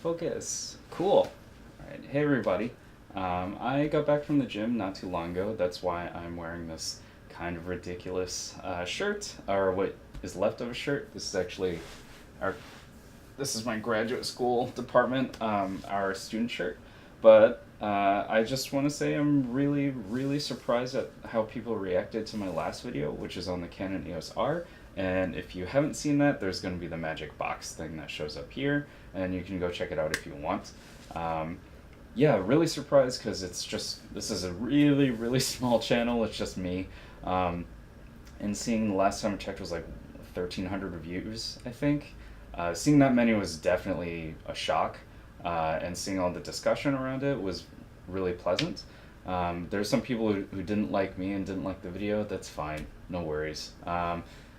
Focus. Cool. Alright, hey everybody. I got back from the gym not too long ago. That's why I'm wearing this kind of ridiculous shirt, or what is left of a shirt. This is actually our. This is my graduate school department, our student shirt. But I just want to say I'm really, really surprised at how people reacted to my last video, which is on the Canon EOS R. And if you haven't seen that, there's going to be the magic box thing that shows up here, and you can go check it out if you want. Yeah, really surprised because this is a really, really small channel. It's just me. And seeing the last time I checked was like 1,300 reviews, I think. Seeing that many was definitely a shock, and seeing all the discussion around it was really pleasant. There's some people who didn't like me and didn't like the video. That's fine, no worries.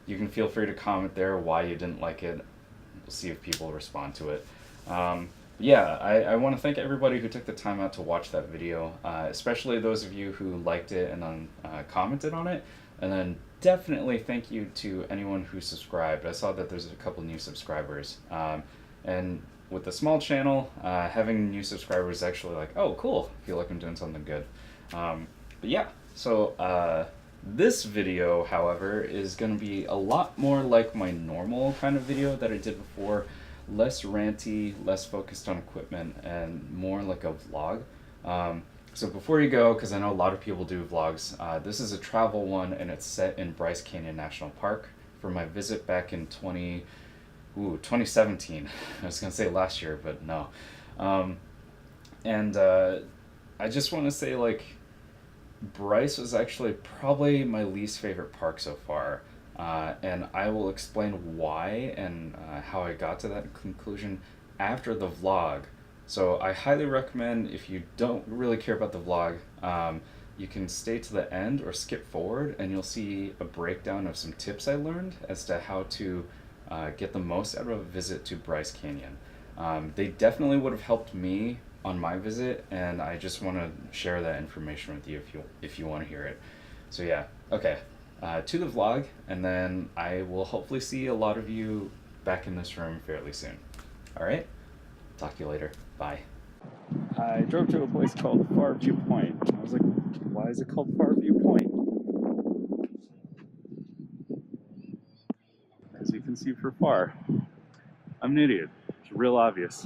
You can feel free to comment there why you didn't like it. We'll see if people respond to it. Yeah, I want to thank everybody who took the time out to watch that video, especially those of you who liked it and then commented on it. And then definitely thank you to anyone who subscribed. I saw that there's a couple new subscribers. And with the small channel, having new subscribers is actually like, oh, cool. I feel like I'm doing something good. But yeah, so this video, however, is going to be a lot more like my normal kind of video that I did before. Less ranty, less focused on equipment, and more like a vlog. So before you go, because I know a lot of people do vlogs, this is a travel one, and it's set in Bryce Canyon National Park for my visit back in 2017. I was going to say last year, but no. I just want to say, like, Bryce was actually probably my least favorite park so far. And I will explain why and how I got to that conclusion after the vlog. So I highly recommend, if you don't really care about the vlog, you can stay to the end or skip forward, and you'll see a breakdown of some tips I learned as to how to get the most out of a visit to Bryce Canyon. They definitely would have helped me on my visit, and I just want to share that information with you if you want to hear it. So yeah, okay. To the vlog, and then I will hopefully see a lot of you back in this room fairly soon. Alright? Talk to you later. Bye. I drove to a place called Far View Point. I was like, why is it called Far View Point? As you can see for far. I'm an idiot. It's real obvious.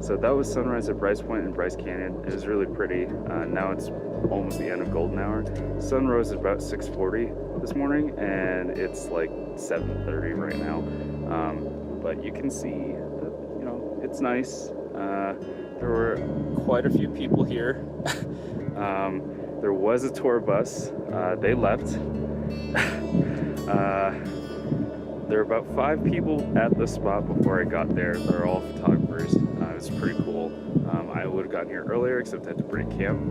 So that was sunrise at Bryce Point and Bryce Canyon. It was really pretty. Now it's almost the end of golden hour. Sun rose at about 6:40 this morning, and it's like 7:30 right now. But you can see that, you know, it's nice. There were quite a few people here. There was a tour bus. They left. There were about 5 people at the spot before I got there. They're all photographers. It was pretty cool. I would have gotten here earlier, except I had to break camp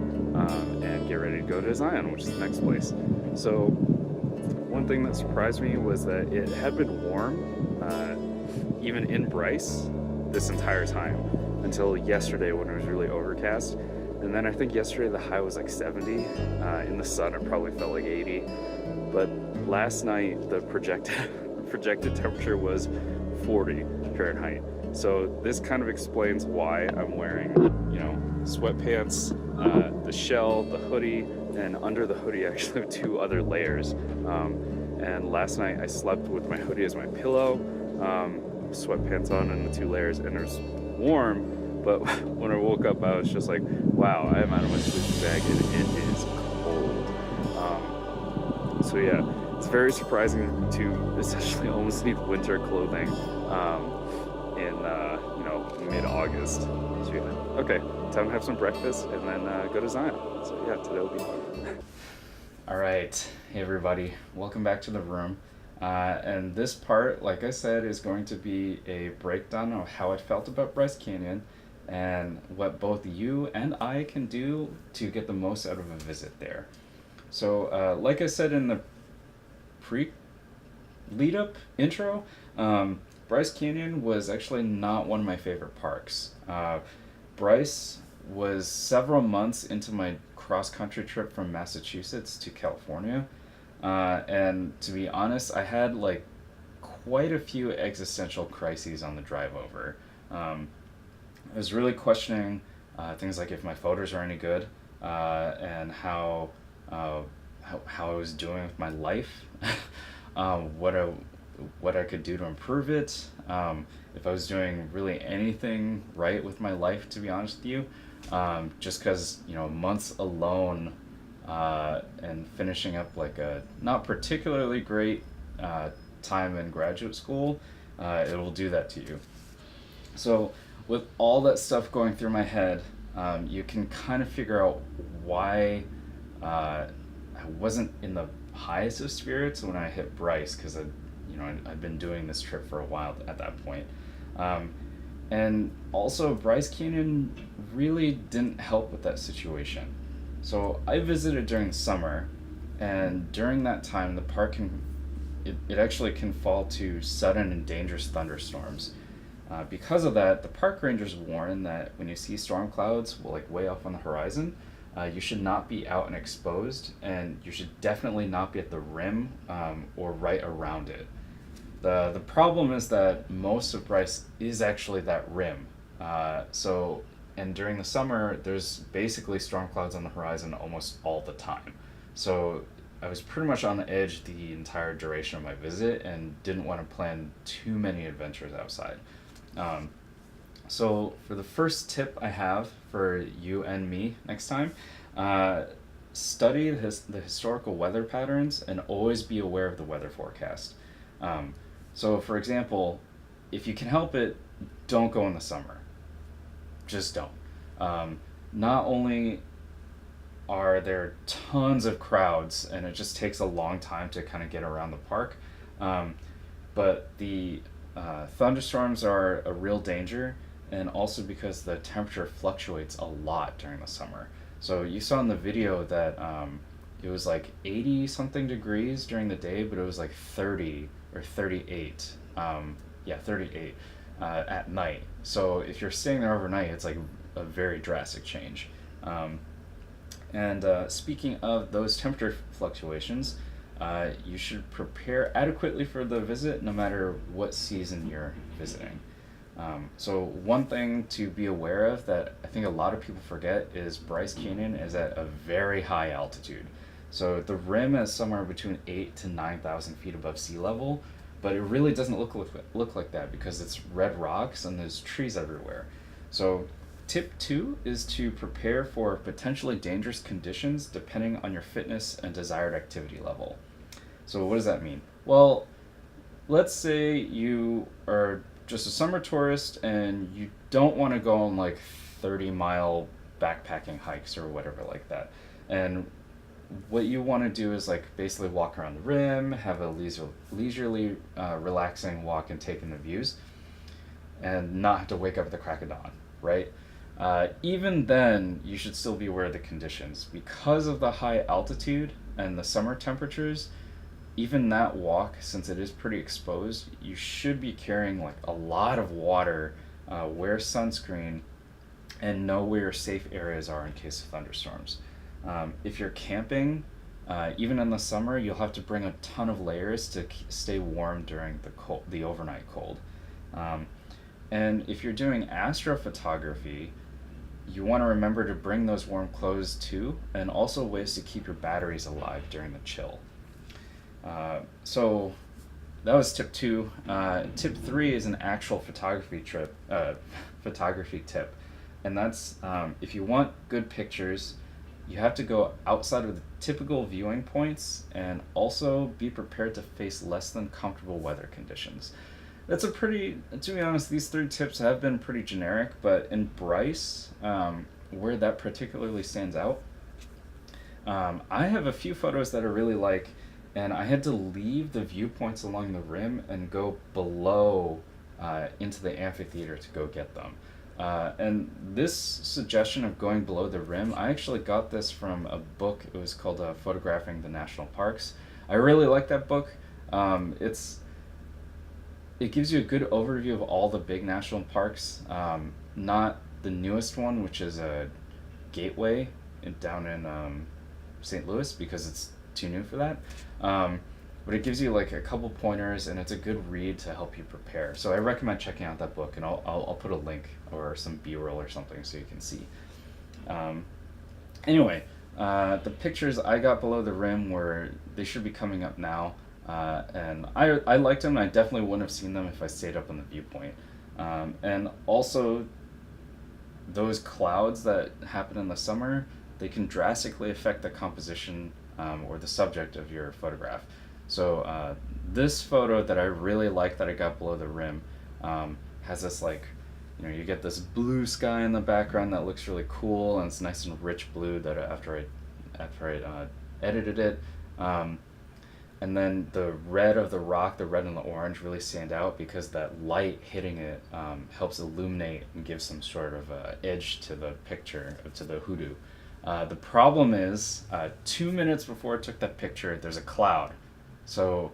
and get ready to go to Zion, which is the next place. So one thing that surprised me was that it had been warm, even in Bryce, this entire time, until yesterday when it was really overcast. And then I think yesterday the high was like 70. In the sun it probably felt like 80. But last night the projected temperature was 40 Fahrenheit. So this kind of explains why I'm wearing, you know, sweatpants, the shell, the hoodie, and under the hoodie I actually have two other layers. And last night I slept with my hoodie as my pillow, sweatpants on and the two layers, and it was warm, but when I woke up I was just like, wow, I am out of my sleeping bag and it is cold. So yeah, it's very surprising to essentially almost need winter clothing in mid-August. So yeah, okay, time to have some breakfast and then go to Zion. So yeah, today will be fun. All right, hey everybody, welcome back to the room. And this part, like I said, is going to be a breakdown of how I felt about Bryce Canyon and what both you and I can do to get the most out of a visit there. So, like I said in the lead-up intro, Bryce Canyon was actually not one of my favorite parks. Bryce was several months into my cross-country trip from Massachusetts to California. And to be honest, I had like quite a few existential crises on the drive over. I was really questioning things like if my photos are any good, and how I was doing with my life, what I could do to improve it, if I was doing really anything right with my life, to be honest with you, just because months alone. And finishing up like a not particularly great time in graduate school, it will do that to you. So with all that stuff going through my head, you can kind of figure out why I wasn't in the highest of spirits when I hit Bryce, because I'd been doing this trip for a while at that point. And also Bryce Canyon really didn't help with that situation. So I visited during the summer, and during that time the park it actually can fall to sudden and dangerous thunderstorms. Because of that, the park rangers warn that when you see storm clouds like way off on the horizon, you should not be out and exposed, and you should definitely not be at the rim or right around it. The problem is that most of Bryce is actually that rim. And during the summer, there's basically storm clouds on the horizon almost all the time. So I was pretty much on the edge the entire duration of my visit and didn't want to plan too many adventures outside. So for the first tip I have for you and me next time, study the historical weather patterns and always be aware of the weather forecast. So for example, if you can help it, don't go in the summer. Just don't. Not only are there tons of crowds and it just takes a long time to kind of get around the park, but the thunderstorms are a real danger, and also because the temperature fluctuates a lot during the summer. So you saw in the video that it was like 80 something degrees during the day, but it was like 30 or 38. 38 at night. So if you're staying there overnight, it's like a very drastic change. And speaking of those temperature fluctuations, you should prepare adequately for the visit no matter what season you're visiting. So one thing to be aware of that I think a lot of people forget is Bryce Canyon is at a very high altitude. So the rim is somewhere between 8 to 9,000 feet above sea level, but it really doesn't look like that because it's red rocks and there's trees everywhere. So tip 2 is to prepare for potentially dangerous conditions depending on your fitness and desired activity level. So what does that mean? Well, let's say you are just a summer tourist and you don't want to go on like 30-mile backpacking hikes or whatever like that. And what you want to do is like basically walk around the rim, have a leisurely, relaxing walk and take in the views, and not have to wake up at the crack of dawn, right? Even then, you should still be aware of the conditions. Because of the high altitude and the summer temperatures, even that walk, since it is pretty exposed, you should be carrying like a lot of water, wear sunscreen, and know where your safe areas are in case of thunderstorms. If you're camping, even in the summer, you'll have to bring a ton of layers to stay warm during the overnight cold. And if you're doing astrophotography, you want to remember to bring those warm clothes too, and also ways to keep your batteries alive during the chill. So that was tip two. Tip three is an actual photography tip, and that's if you want good pictures, you have to go outside of the typical viewing points, and also be prepared to face less than comfortable weather conditions. That's a pretty, to be honest, these three tips have been pretty generic, but in Bryce, where that particularly stands out, I have a few photos that I really like, and I had to leave the viewpoints along the rim and go below into the amphitheater to go get them. And this suggestion of going below the rim, I actually got this from a book. It was called Photographing the National Parks. I really like that book. It gives you a good overview of all the big national parks. Not the newest one, which is a Gateway down in St. Louis, because it's too new for that. But it gives you like a couple pointers, and it's a good read to help you prepare. So I recommend checking out that book, and I'll put a link or some B-roll or something so you can see. Anyway, the pictures I got below the rim they should be coming up now. And I liked them. I definitely wouldn't have seen them if I stayed up on the viewpoint. And also, those clouds that happen in the summer, they can drastically affect the composition or the subject of your photograph. So this photo that I really like that I got below the rim has this you get this blue sky in the background that looks really cool, and it's nice and rich blue that after I edited it. And then the red of the rock, the red and the orange really stand out because that light hitting it helps illuminate and give some sort of edge to the picture, to the hoodoo. The problem is, 2 minutes before I took that picture, there's a cloud. So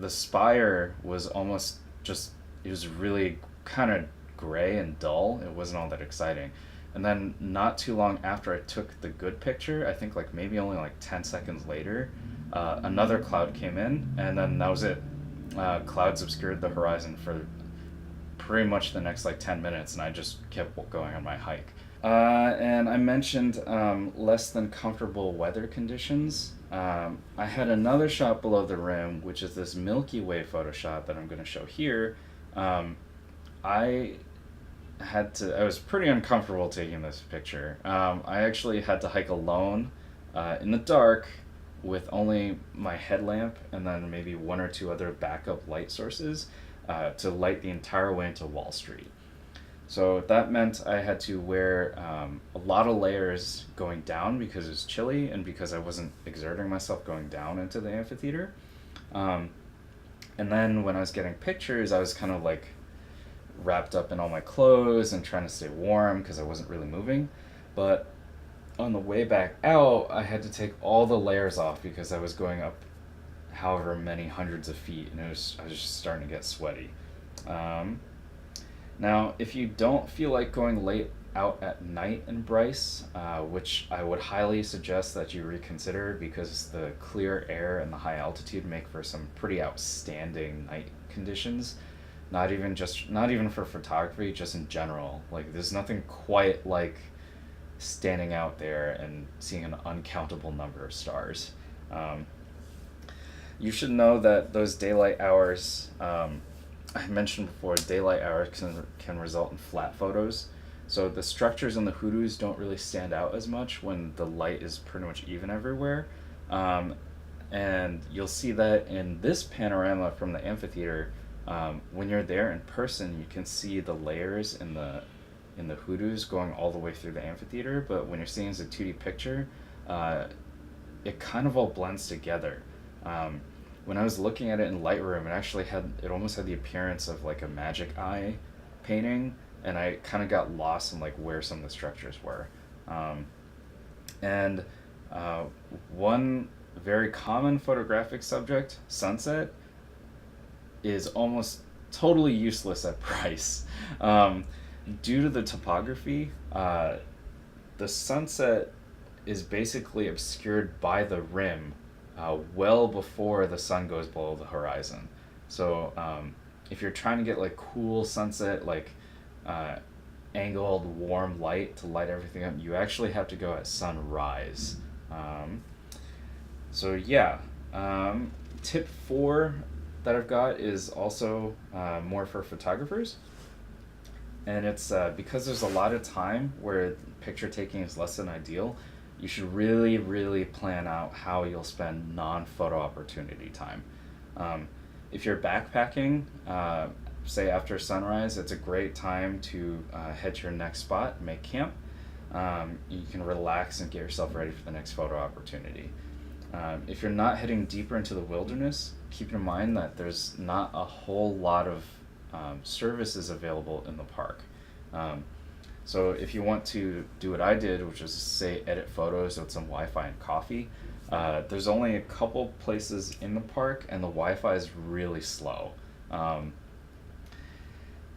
the spire was almost it was really kind of gray and dull. It wasn't all that exciting. And then not too long after I took the good picture, I think maybe only 10 seconds later, another cloud came in, and then that was it. Clouds obscured the horizon for pretty much the next 10 minutes, and I just kept going on my hike. And I mentioned less than comfortable weather conditions. I had another shot below the rim, which is this Milky Way photo shot that I'm going to show here. I was pretty uncomfortable taking this picture. I actually had to hike alone in the dark with only my headlamp and then maybe one or two other backup light sources to light the entire way into Wall Street. So that meant I had to wear a lot of layers going down because it was chilly and because I wasn't exerting myself going down into the amphitheater. And then when I was getting pictures, I was kind of wrapped up in all my clothes and trying to stay warm because I wasn't really moving. But on the way back out, I had to take all the layers off because I was going up however many hundreds of feet, and I was just starting to get sweaty. Now, if you don't feel like going late out at night in Bryce, which I would highly suggest that you reconsider because the clear air and the high altitude make for some pretty outstanding night conditions. Not even for photography, just in general. There's nothing quite like standing out there and seeing an uncountable number of stars. You should know that those daylight hours, I mentioned before, daylight hours can result in flat photos. So the structures in the hoodoos don't really stand out as much when the light is pretty much even everywhere. And you'll see that in this panorama from the amphitheater. When you're there in person, you can see the layers in the hoodoos going all the way through the amphitheater, but when you're seeing as a 2D picture, it kind of all blends together. When I was looking at it in Lightroom, it almost had the appearance of a magic eye painting, and I kind of got lost in where some of the structures were. And one very common photographic subject, sunset, is almost totally useless at Bryce. Due to the topography, the sunset is basically obscured by the rim well before the sun goes below the horizon. So if you're trying to get cool sunset, angled, warm light to light everything up. You actually have to go at sunrise. Um, so yeah, tip four that I've got is also more for photographers, and it's because there's a lot of time where picture taking is less than ideal. You should really, really plan out how you'll spend non-photo opportunity time. Um, if you're backpacking, say after sunrise, it's a great time to head to your next spot, make camp. You can relax and get yourself ready for the next photo opportunity. If you're not heading deeper into the wilderness, keep in mind that there's not a whole lot of services available in the park. Um, so if you want to do what I did, which is say edit photos with some Wi-Fi and coffee, there's only a couple places in the park, and the Wi-Fi is really slow. Um,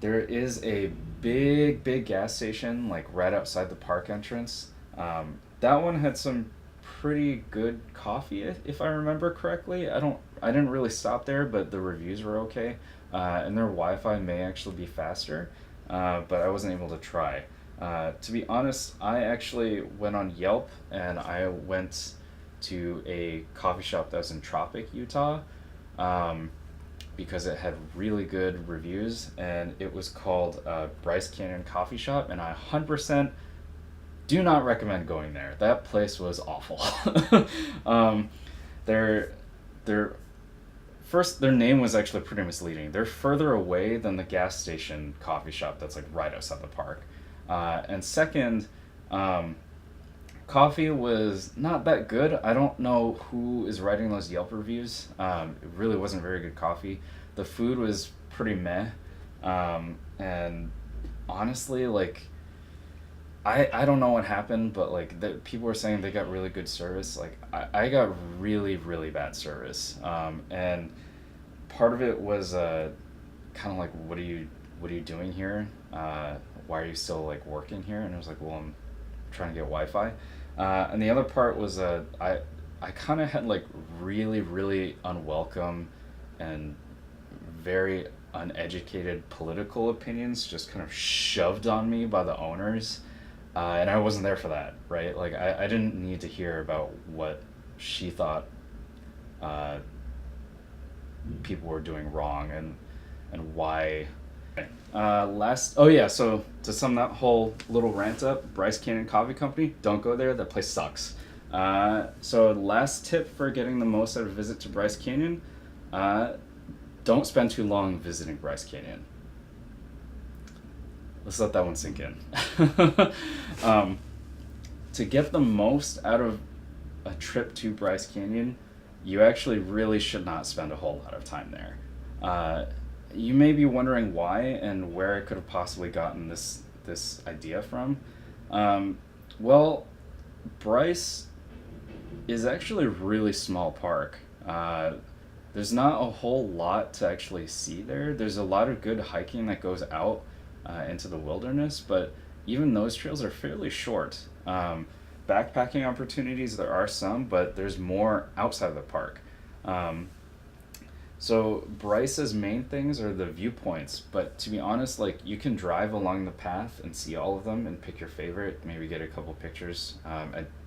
there is a big, big gas station like right outside the park entrance. That one had some pretty good coffee, if I remember correctly. I didn't really stop there, but the reviews were okay, and their Wi-Fi may actually be faster, but I wasn't able to try. To be honest, I actually went on Yelp and I went to a coffee shop that was in Tropic, Utah, um, because it had really good reviews, and it was called Bryce Canyon Coffee Shop, and I 100% do not recommend going there. That place was awful. um, their their their name was actually pretty misleading. They're further away than the gas station coffee shop that's like right outside the park. And second, um, coffee was not that good. I don't know who is writing those Yelp reviews. It really wasn't very good coffee. The food was pretty meh. And honestly, like, I don't know what happened, but like people were saying they got really good service. Like I got really, really bad service. And part of it was kind of like, what are you doing here? Why are you still like working here? And I was like, well, I'm trying to get Wi-Fi. And the other part was I kind of had like really, really unwelcome and very uneducated political opinions just kind of shoved on me by the owners. And I wasn't there for that, right? Like, I didn't need to hear about what she thought uh, people were doing wrong and why. Oh yeah, so to sum that whole little rant up, Bryce Canyon Coffee Company, don't go there, that place sucks. So last tip for getting the most out of a visit to Bryce Canyon, don't spend too long visiting Bryce Canyon. Let's let that one sink in. To get the most out of a trip to Bryce Canyon, you actually really should not spend a whole lot of time there. You may be wondering why and where I could have possibly gotten this idea from. Well, Bryce is actually a really small park. There's not a whole lot to actually see there. There's a lot of good hiking that goes out into the wilderness, but even those trails are fairly short. Backpacking opportunities, there are some, but there's more outside of the park. So Bryce's main things are the viewpoints, but to be honest, like you can drive along the path and see all of them and pick your favorite, maybe get a couple pictures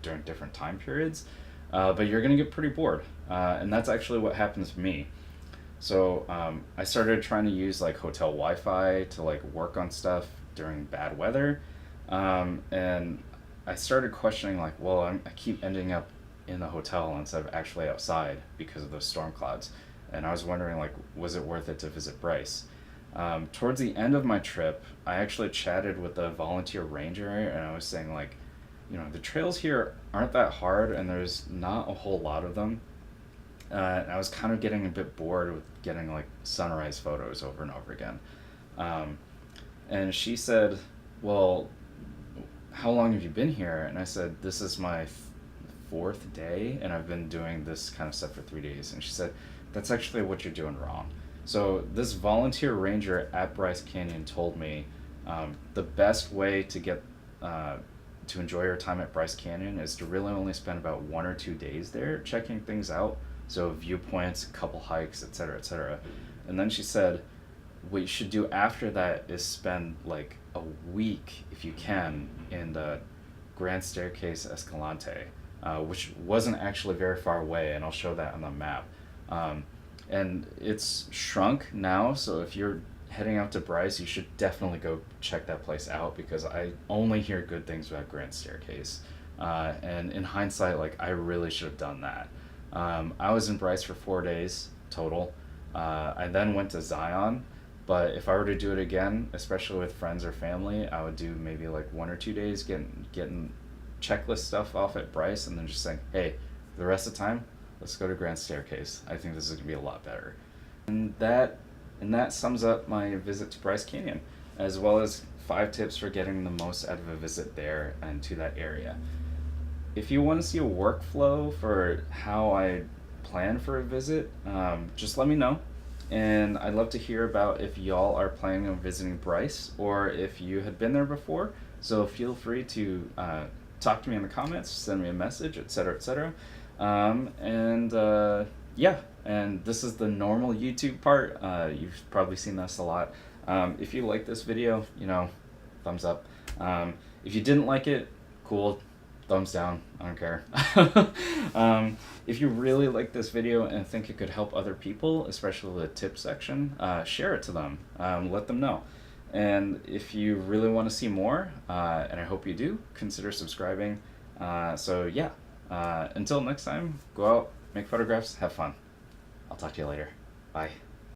during different time periods, but you're gonna get pretty bored, and that's actually what happens to me. So I started trying to use like hotel Wi-Fi to like work on stuff during bad weather, and I started questioning like, well, I keep ending up in the hotel instead of actually outside because of those storm clouds. And I was wondering, like, was it worth it to visit Bryce? Towards the end of my trip, I actually chatted with a volunteer ranger, and I was saying, like, the trails here aren't that hard, and there's not a whole lot of them. And I was kind of getting a bit bored with getting, like, sunrise photos over and over again. And she said, well, how long have you been here? And I said, this is my fourth day, and I've been doing this kind of stuff for 3 days. And she said, that's actually what you're doing wrong. So this volunteer ranger at Bryce Canyon told me the best way to get to enjoy your time at Bryce Canyon is to really only spend about 1 or 2 days there checking things out. So viewpoints, a couple hikes, etc., etc. And then she said, what you should do after that is spend like a week, if you can, in the Grand Staircase Escalante, which wasn't actually very far away, and I'll show that on the map. Um, and it's shrunk now, so if you're heading out to Bryce, you should definitely go check that place out because I only hear good things about Grand Staircase. And in hindsight, like I really should have done that. I was in Bryce for 4 days total. I then went to Zion, but if I were to do it again, especially with friends or family, I would do maybe like 1 or 2 days getting checklist stuff off at Bryce, and then just saying, hey, the rest of the time, let's go to Grand Staircase. I think this is gonna be a lot better. And that sums up my visit to Bryce Canyon, as well as 5 tips for getting the most out of a visit there and to that area. If you want to see a workflow for how I plan for a visit, just let me know. And I'd love to hear about if y'all are planning on visiting Bryce or if you had been there before. So feel free to talk to me in the comments, send me a message, etc., etc. Yeah, and this is the normal YouTube part. You've probably seen this a lot. If you like this video, thumbs up. If you didn't like it, cool, thumbs down. I don't care. If you really like this video and think it could help other people, especially the tip section, share it to them. Let them know. And if you really want to see more, and I hope you do, consider subscribing. Until next time, go out, make photographs, have fun. I'll talk to you later. Bye.